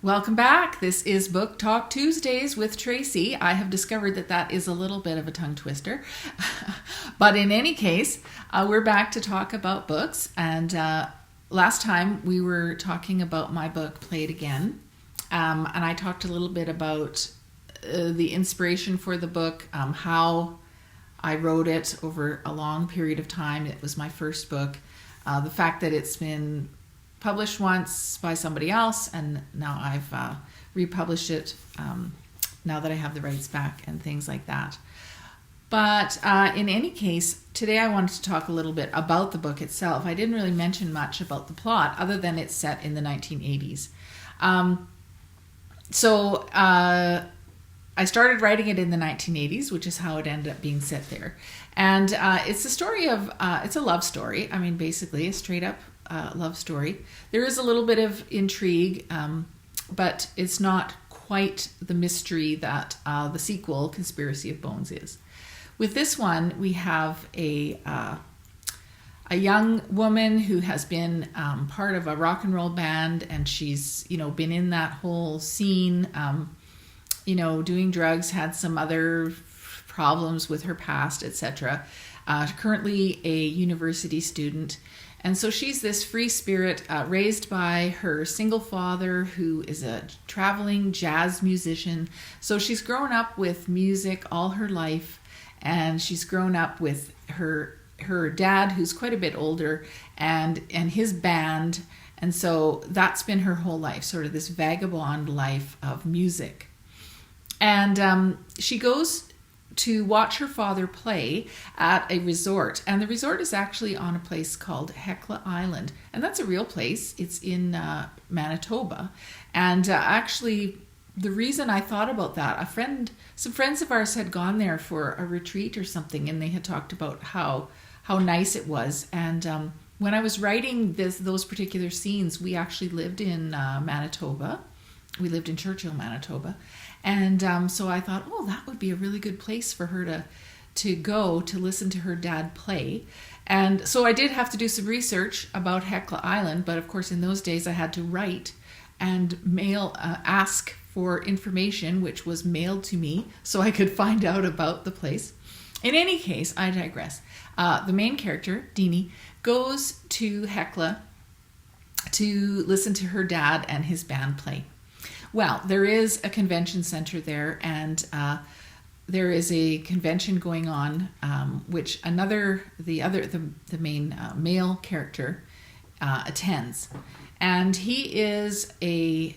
Welcome back. This is Book Talk Tuesdays with Tracy. I have discovered that is a little bit of a tongue twister. But in any case, we're back to talk about books. And last time we were talking about my book, Play It Again. And I talked a little bit about the inspiration for the book, how I wrote it over a long period of time. It was my first book. The fact that it's been published once by somebody else, and now I've republished it now that I have the rights back and things like that. But in any case, today I wanted to talk a little bit about the book itself. I didn't really mention much about the plot other than it's set in the 1980s. So I started writing it in the 1980s, which is how it ended up being set there. And it's a story of, it's a love story. I mean, basically a straight up love story. There is a little bit of intrigue, but it's not quite the mystery that the sequel, Conspiracy of Bones, is. With this one, we have a young woman who has been part of a rock and roll band, and she's, been in that whole scene, doing drugs, had some other problems with her past, etc. Currently a university student. And so she's this free spirit raised by her single father, who is a traveling jazz musician. So she's grown up with music all her life, and she's grown up with her dad, who's quite a bit older, and his band. And so that's been her whole life, sort of this vagabond life of music. And she goes to watch her father play at a resort. And the resort is actually on a place called Hekla Island. And that's a real place. It's in Manitoba. And actually, the reason I thought about that, some friends of ours had gone there for a retreat or something, and they had talked about how nice it was. And when I was writing those particular scenes, we actually lived in Manitoba. We lived in Churchill, Manitoba. And so I thought, that would be a really good place for her to go to listen to her dad play. And so I did have to do some research about Hekla Island, but of course in those days I had to write and ask for information, which was mailed to me so I could find out about the place. In any case, I digress. The main character, Deanie, goes to Hekla to listen to her dad and his band play. Well, there is a convention center there, and there is a convention going on, which the main male character attends, and he's in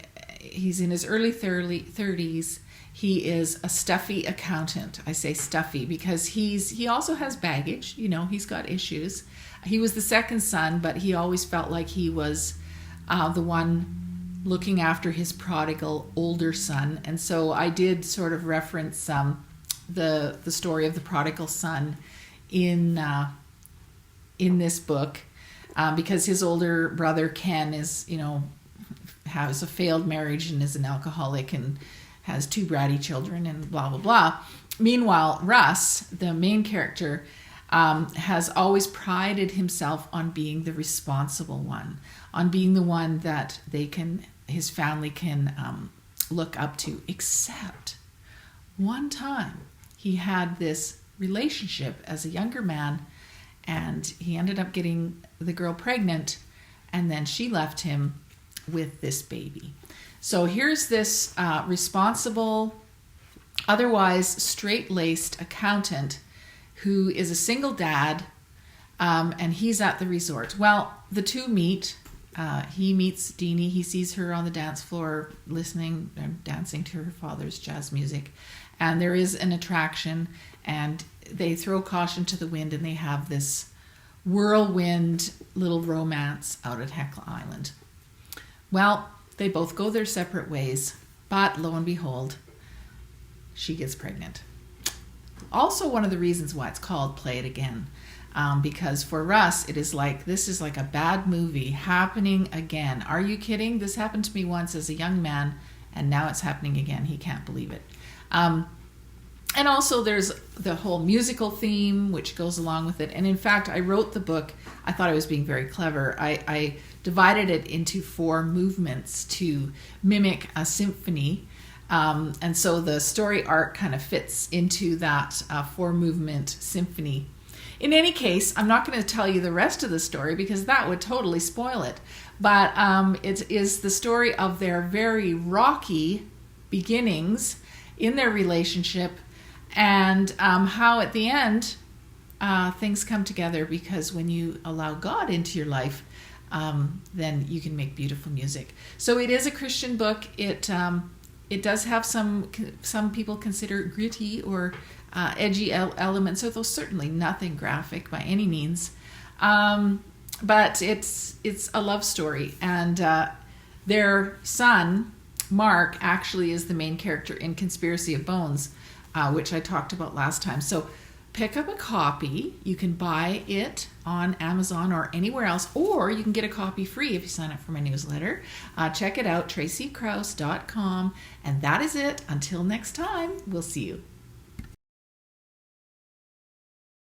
his early 30s. He is a stuffy accountant. I say stuffy because he also has baggage. He's got issues. He was the second son, but he always felt like he was the one looking after his prodigal older son. And so I did sort of reference the story of the prodigal son in this book because his older brother Ken has a failed marriage and is an alcoholic and has 2 bratty children and blah blah blah. Meanwhile, Russ, the main character, has always prided himself on being the responsible one, on being the one that his family can look up to. Except one time he had this relationship as a younger man, and he ended up getting the girl pregnant, and then she left him with this baby. So here's this responsible, otherwise straight-laced accountant who is a single dad, and he's at the resort. Well, the two meet. He meets Deanie. He sees her on the dance floor listening and dancing to her father's jazz music. And there is an attraction, and they throw caution to the wind, and they have this whirlwind little romance out at Hekla Island. Well, they both go their separate ways, but lo and behold, she gets pregnant. Also, one of the reasons why it's called Play It Again, because for us, this is like a bad movie happening again. Are you kidding? This happened to me once as a young man, and now it's happening again. He can't believe it. And also there's the whole musical theme, which goes along with it. And in fact, I wrote the book, I thought I was being very clever. I divided it into 4 movements to mimic a symphony. And so the story arc kind of fits into that 4-movement symphony. In any case, I'm not going to tell you the rest of the story because that would totally spoil it. But it is the story of their very rocky beginnings in their relationship, and how at the end things come together, because when you allow God into your life, then you can make beautiful music. So it is a Christian book. It does have some people consider gritty or edgy elements, although certainly nothing graphic by any means. But it's a love story, and their son Mark actually is the main character in Conspiracy of Bones, which I talked about last time. So pick up a copy. You can buy it on Amazon or anywhere else, or you can get a copy free if you sign up for my newsletter. Check it out, tracykrauss.com. And that is it. Until next time, we'll see you.